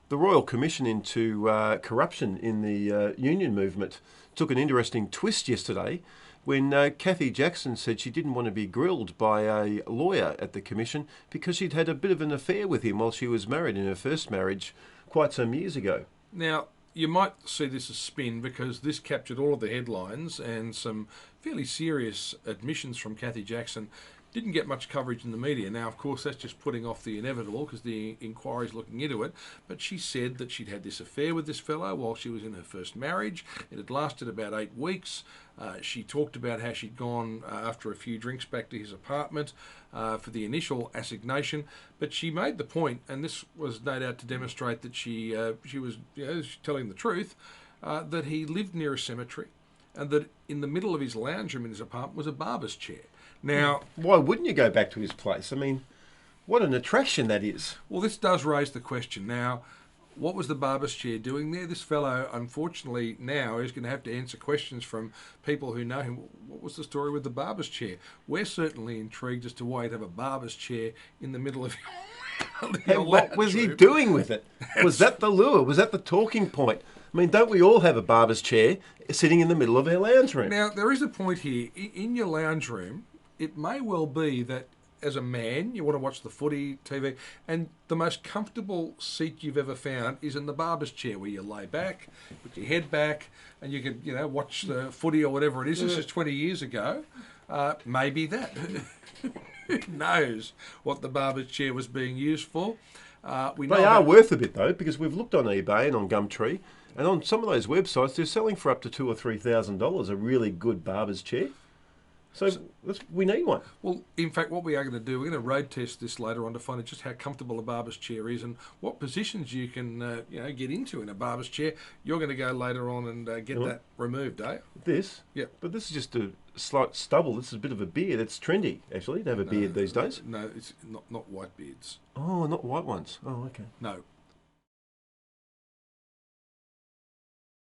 The Royal Commission into corruption in the union movement took an interesting twist yesterday when Kathy Jackson said she didn't want to be grilled by a lawyer at the Commission because she'd had a bit of an affair with him while she was married in her first marriage quite some years ago. Now, you might see this as spin because this captured all of the headlines, and some fairly serious admissions from Kathy Jackson didn't get much coverage in the media. Now, of course, that's just putting off the inevitable because the inquiry's looking into it. But she said that she'd had this affair with this fellow while she was in her first marriage. It had lasted about 8 weeks. She talked about how she'd gone after a few drinks back to his apartment for the initial assignation. But she made the point, and this was no doubt to demonstrate that she was telling the truth, that he lived near a cemetery, and that in the middle of his lounge room in his apartment was a barber's chair. Now, why wouldn't you go back to his place? I mean, what an attraction that is. Well, this does raise the question. Now, what was the barber's chair doing there? This fellow, unfortunately, now is going to have to answer questions from people who know him. What was the story with the barber's chair? We're certainly intrigued as to why he'd have a barber's chair in the middle of your And what was he doing with it? Was that the lure? Was that the talking point? I mean, don't we all have a barber's chair sitting in the middle of our lounge room? Now, there is a point here. In your lounge room, it may well be that as a man, you want to watch the footy, TV, and the most comfortable seat you've ever found is in the barber's chair, where you lay back, put your head back, and you can, watch the footy or whatever it is. This is 20 years ago. Maybe that. Who knows what the barber's chair was being used for? They are worth a bit, though, because we've looked on eBay and on Gumtree, and on some of those websites, they're selling for up to $2,000 or $3,000 a really good barber's chair. So we need one. Well, in fact, what we are going to do, we're going to road test this later on to find out just how comfortable a barber's chair is and what positions you can, get into in a barber's chair. You're going to go later on and get that removed, eh? This? Yeah. But this is just a slight stubble. This is a bit of a beard. It's trendy, actually, to have a beard these days. No, it's not white beards. Oh, not white ones. Oh, okay. No.